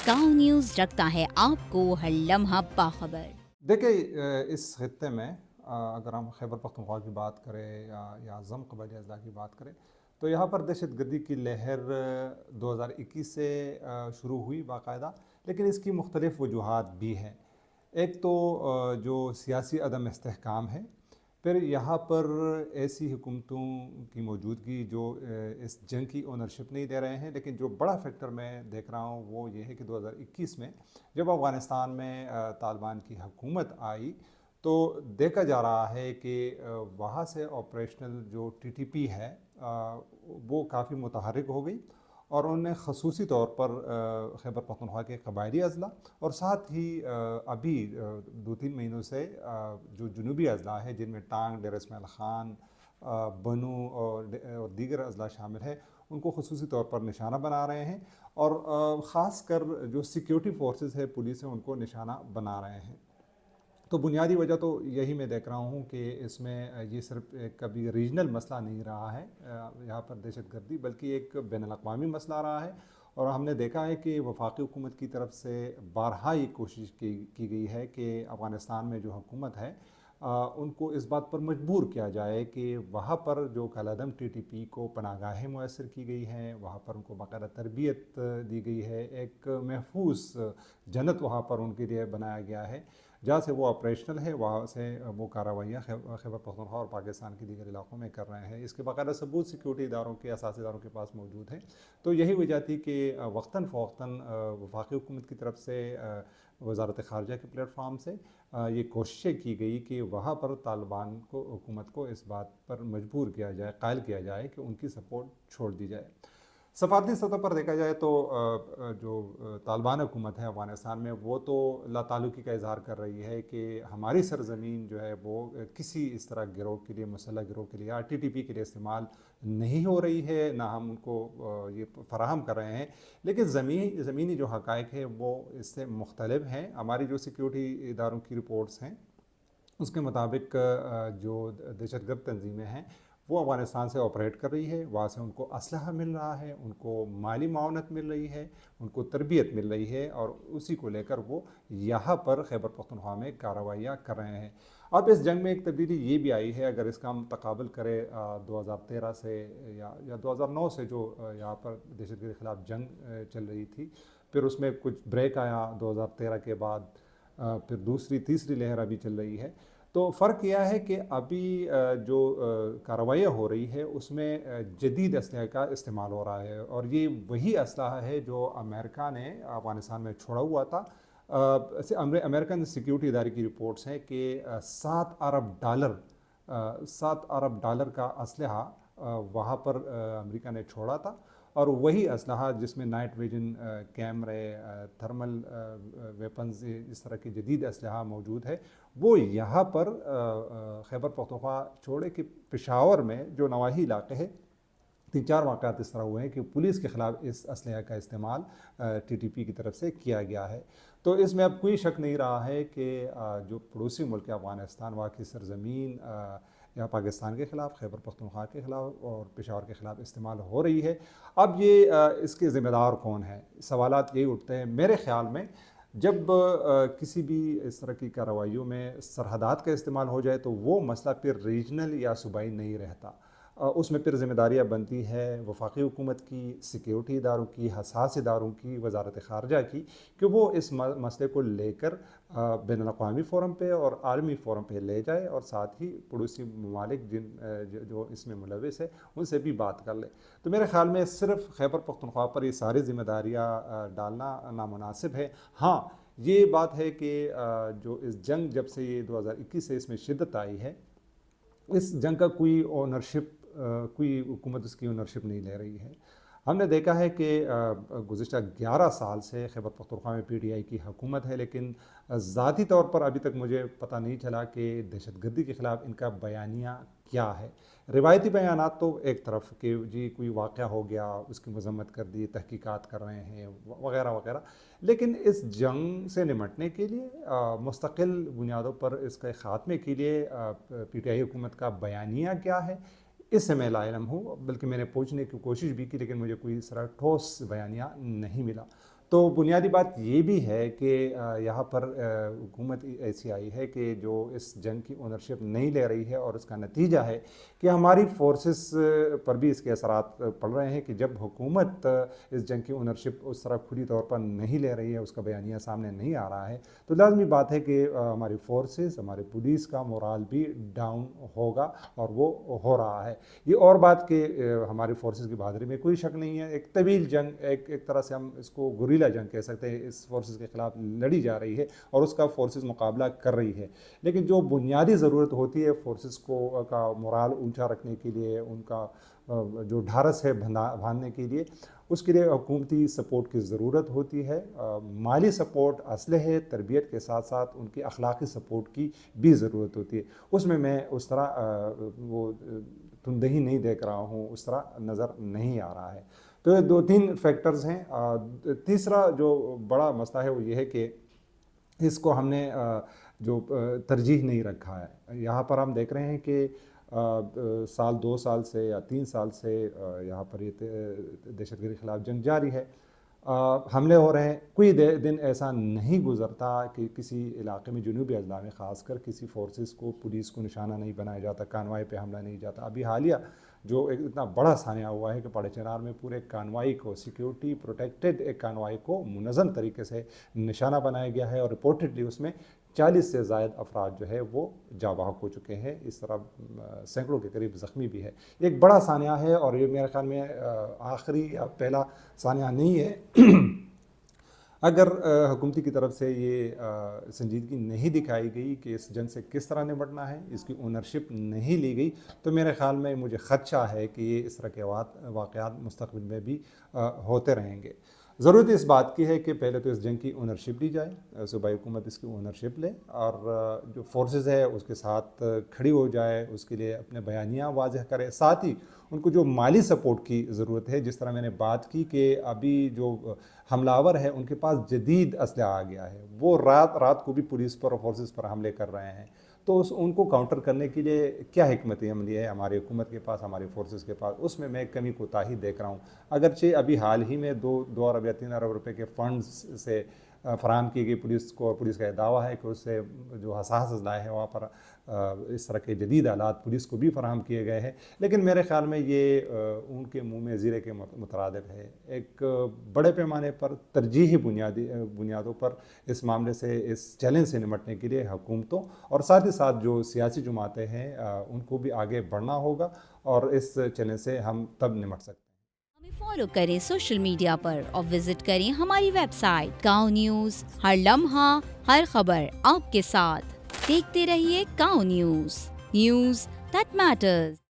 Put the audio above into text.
Sky news रखता है आपको हर लम्हा बाखबर। देखिए इस खत्े में अगर हम खैबर पख्तूनख्वा की बात करें या अज़म कबाइली अजला की बात करें तो यहाँ पर दहशत गर्दी की लहर 2021 से शुरू हुई बाकायदा, लेकिन इसकी मुख्तलिफ़ वजूहात भी हैं। एक तो जो सियासी अदम इस्तेहकाम है, फिर यहाँ पर ऐसी हुकूमतों की मौजूदगी जो इस जंग की ओनरशिप नहीं दे रहे हैं। लेकिन जो बड़ा फैक्टर मैं देख रहा हूँ वो ये है कि 2021 में जब अफ़गानिस्तान में तालिबान की हुकूमत आई तो देखा जा रहा है कि वहाँ से ऑपरेशनल जो टीटीपी है वो काफ़ी मुतहर्रिक हो गई और उन्होंने खसूसी तौर पर खैबर पख्तूनख्वा के कबायली अजला और साथ ही अभी 2-3 महीनों से जो जुनूबी अजला है जिनमें टांग, डेर इस्माइल ख़ान, बनू और दीगर अजला शामिल है, उनको खसूसी तौर पर निशाना बना रहे हैं और ख़ास कर जो सिक्योरिटी फोर्सेस है, पुलिस है, उनको निशाना बना रहे हैं। तो बुनियादी वजह तो यही मैं देख रहा हूँ कि इसमें ये सिर्फ एक कभी रीजनल मसला नहीं रहा है यहाँ पर दहशत गर्दी, बल्कि एक बैनुल-अक़वामी मसला रहा है। और हमने देखा है कि वफाकी हुकूमत की तरफ से बारहा ये कोशिश की गई है कि अफ़गानिस्तान में जो हुकूमत है उनको इस बात पर मजबूर किया जाए कि वहाँ पर जो कलादम टीटीपी को पनाहगाहें मुयस्सर की गई हैं, वहाँ पर उनको बाकायदा तरबियत दी गई है, एक महफूज जन्नत वहाँ पर उनके लिए बनाया गया है जहाँ से वो ऑपरेशनल है, वहाँ से वो कार्रवाइयाँ खैबर पख्तूनख्वा और पाकिस्तान के दीगर इलाकों में कर रहे हैं। इसके बाकायदा सबूत सिक्योरिटी इदारों के असासी इदारों के पास मौजूद हैं। तो यही वजह थी कि वक्तन फ़वक्तन वफाकी हुकूमत की तरफ से वज़ारत ख़ारजा के प्लेटफार्म से ये कोशिशें की गई कि वहाँ पर तालिबान को हुकूमत को इस बात पर मजबूर किया जाए, कायल किया जाए कि उनकी सपोर्ट छोड़ दी जाए। सफारती सतह पर देखा जाए तो जो तालिबान हुकूमत है अफ़गानिस्तान में वो तो लाताल्लुकी का इजहार कर रही है कि हमारी सरज़मीन जो है वो किसी इस तरह गिरोह के लिए, मुसल्लह गिरोह के लिए या टीटीपी के लिए इस्तेमाल नहीं हो रही है, ना हम उनको ये फ़राहम कर रहे हैं। लेकिन ज़मीनी जो हक़ाइक़ है वो इससे मुख्तलिफ हैं। हमारी जो सिक्योरिटी इदारों की रिपोर्ट्स हैं उसके मुताबिक जो दहशतगर्द तंजीमें हैं वो अफ़गानिस्तान से ऑपरेट कर रही है, वहाँ से उनको असलहा मिल रहा है, उनको माली मावनत मिल रही है, उनको तरबियत मिल रही है और उसी को लेकर वो यहाँ पर खैबर पख्तूनख्वा में कार्रवाइयाँ कर रहे हैं। अब इस जंग में एक तब्दीली ये भी आई है, अगर इसका हम तकाबल करें 2013 से या 2009 से जो यहाँ पर दहशतगर्दी के ख़िलाफ़ जंग चल रही थी, फिर उसमें कुछ ब्रेक आया 2013 के बाद, फिर दूसरी तीसरी लहर अभी चल रही है। तो फ़र्क यह है कि अभी जो कार्रवाइयाँ हो रही है उसमें जदीद असलहे का इस्तेमाल हो रहा है और ये वही असलहा है जो अमेरिका ने अफ़गानिस्तान में छोड़ा हुआ था। अमेरिकन सिक्योरिटी इदारे की रिपोर्ट्स हैं कि 7 अरब डॉलर का असलहा वहाँ पर अमेरिका ने छोड़ा था और वही असलहा जिसमें नाइट विजन कैमरे, थर्मल वेपन्स, इस तरह की जदीद असलहा मौजूद है, वो यहाँ पर खैबर पख्तूनख्वा छोड़े कि पेशावर में जो नवाही इलाके हैं 3-4 वाक़यात इस तरह हुए हैं कि पुलिस के ख़िलाफ़ इस असलहे का इस्तेमाल टीटीपी की तरफ से किया गया है। तो इसमें अब कोई शक नहीं रहा है कि जो पड़ोसी मुल्क अफ़गानिस्तान, वहाँ की सरज़मीन या पाकिस्तान के ख़िलाफ़, खैबर पख्तूनख्वा के ख़िलाफ़ और पेशावर के ख़िलाफ़ इस्तेमाल हो रही है। अब ये इसके ज़िम्मेदार कौन है, सवालात यही उठते हैं मेरे ख़्याल में। जब किसी भी इस तरह की कार्रवाइयों में सरहदात का इस्तेमाल हो जाए तो वो मसला फिर रीजनल या सूबाई नहीं रहता, उसमें फिर ज़िम्मेदारियाँ बनती है वफाकी हुकूमत की, सिक्योरिटी इदारों की, हसास इदारों की, वज़ारत ख़ारजा की, कि वो इस मसले को लेकर बैनुल-अक़वामी फ़ोरम पे और आलमी फ़ोरम पे ले जाए और साथ ही पड़ोसी ममालिक जो इसमें मुलविस है उनसे भी बात कर ले। तो मेरे ख़्याल में सिर्फ़ खैबर पख्तूनख्वा पर ये सारी ज़िम्मेदारियाँ डालना नामुनासिब है। हाँ, ये बात है कि जो इस जंग जब से ये 2021 से इसमें शिद्दत आई है, इस जंग का कोई ओनरशिप, कोई हुकूमत उसकी ओनरशिप नहीं ले रही है। हमने देखा है कि गुज़िश्ता 11 साल से खैबर पख्तूनख्वा में पीटीआई की हुकूमत है, लेकिन ज़ाती तौर पर अभी तक मुझे पता नहीं चला कि दहशतगर्दी के ख़िलाफ़ इनका बयानिया क्या है। रिवायती बयानात तो एक तरफ कि जी कोई वाक़या हो गया, उसकी मज़म्मत कर दी, तहकीकात कर रहे हैं वग़ैरह वग़ैरह, लेकिन इस जंग से निमटने के लिए मुस्तकिल बुनियादों पर इसके ख़ात्मे के लिए पीटीआई हुकूमत का बयानिया क्या है, इससे मैं लाइलम हूँ। बल्कि मैंने पूछने की कोशिश भी की लेकिन मुझे कोई इस तरह ठोस बयानिया नहीं मिला। تو بنیادی بات یہ بھی ہے کہ یہاں پر حکومت ایسی آئی ہے کہ جو اس جنگ کی اونرشپ نہیں لے رہی ہے، اور اس کا نتیجہ ہے کہ ہماری فورسز پر بھی اس کے اثرات پڑ رہے ہیں کہ جب حکومت اس جنگ کی اونرشپ اس طرح کھلی طور پر نہیں لے رہی ہے، اس کا بیانیہ سامنے نہیں آ رہا ہے، تو لازمی بات ہے کہ ہماری فورسز، ہمارے پولیس کا مورال بھی ڈاؤن ہوگا، اور وہ ہو رہا ہے۔ یہ اور بات کہ ہماری فورسز کی بہادری میں کوئی شک نہیں ہے۔ ایک طویل جنگ، ایک طرح سے ہم اس کو گوریلا جنگ کہہ سکتے ہیں، اس فورسز کے خلاف لڑی جا رہی ہے اور اس کا فورسز مقابلہ کر رہی ہے، لیکن جو بنیادی ضرورت ہوتی ہے فورسز کو کا مورال اونچا رکھنے کے لیے، ان کا جو ڈھارس ہے باندھنے کے لیے، اس کے لیے حکومتی سپورٹ کی ضرورت ہوتی ہے، مالی سپورٹ، اسلحے، تربیت کے ساتھ ساتھ ان کی اخلاقی سپورٹ کی بھی ضرورت ہوتی ہے۔ اس میں اس طرح وہ تندہی نہیں دیکھ رہا ہوں، اس طرح نظر نہیں آ رہا ہے۔ تو یہ 2-3 فیکٹرز ہیں۔ تیسرا جو بڑا مسئلہ ہے وہ یہ ہے کہ اس کو ہم نے جو ترجیح نہیں رکھا ہے۔ یہاں پر ہم دیکھ رہے ہیں کہ 2 سال سے یا 3 سال سے یہاں پر یہ دہشت گردی کے خلاف جنگ جاری ہے، حملے ہو رہے ہیں، کوئی دن ایسا نہیں گزرتا کہ کسی علاقے میں، جنوبی اضلاع میں خاص کر، کسی فورسز کو، پولیس کو نشانہ نہیں بنایا جاتا، کانوائی پہ حملہ نہیں جاتا۔ ابھی حالیہ جو ایک اتنا بڑا سانحہ ہوا ہے کہ پڑے چنار میں پورے کانوائی کو، سیکیورٹی پروٹیکٹڈ ایک کانوائی کو منظم طریقے سے نشانہ بنایا گیا ہے، اور رپورٹڈلی اس میں 40 سے زائد افراد جو ہے وہ جاں بحق ہو چکے ہیں، اس طرح سینکڑوں کے قریب زخمی بھی ہے۔ ایک بڑا سانحہ ہے، اور یہ میرے خیال میں آخری یا پہلا سانحہ نہیں ہے۔ اگر حکومتی کی طرف سے یہ سنجیدگی نہیں دکھائی گئی کہ اس جنگ سے کس طرح نمٹنا ہے، اس کی اونرشپ نہیں لی گئی، تو میرے خیال میں مجھے خدشہ ہے کہ یہ اس طرح کے واقعات مستقبل میں بھی ہوتے رہیں گے۔ ضرورت اس بات کی ہے کہ پہلے تو اس جنگ کی اونرشپ لی جائے، صوبائی حکومت اس کی اونرشپ لے، اور جو فورسز ہے اس کے ساتھ کھڑی ہو جائے، اس کے لیے اپنے بیانیہ واضح کرے، ساتھ ہی ان کو جو مالی سپورٹ کی ضرورت ہے، جس طرح میں نے بات کی کہ ابھی جو حملہ آور ہے ان کے پاس جدید اسلحہ آ گیا ہے، وہ رات کو بھی پولیس پر اور فورسز پر حملے کر رہے ہیں، تو ان کو کاؤنٹر کرنے کے لیے کیا حکمت عملی ہے ہماری حکومت کے پاس، ہماری فورسز کے پاس، اس میں کمی کوتاہی دیکھ رہا ہوں۔ اگرچہ ابھی حال ہی میں 2 ارب یا 3 ارب روپے کے فنڈز سے فراہم کی گئی پولیس کو، اور پولیس کا یہ دعویٰ ہے کہ اس سے جو حساس اضلاع ہے وہاں پر اس طرح کے جدید آلات پولیس کو بھی فراہم کیے گئے ہیں، لیکن میرے خیال میں یہ ان کے منہ میں زیرے کے مترادف ہے۔ ایک بڑے پیمانے پر ترجیحی بنیادوں پر اس معاملے سے، اس چیلنج سے نمٹنے کے لیے حکومتوں اور ساتھ ہی ساتھ جو سیاسی جماعتیں ہیں ان کو بھی آگے بڑھنا ہوگا، اور اس چیلنج سے ہم تب نمٹ سکتے ہیں۔ ہمیں فالو کریں سوشل میڈیا پر، اور وزٹ کریں ہماری ویب سائٹ کاؤ نیوز، ہر لمحہ ہر خبر آپ کے ساتھ۔ دیکھتے رہیے کاؤ نیوز دیٹ میٹرز۔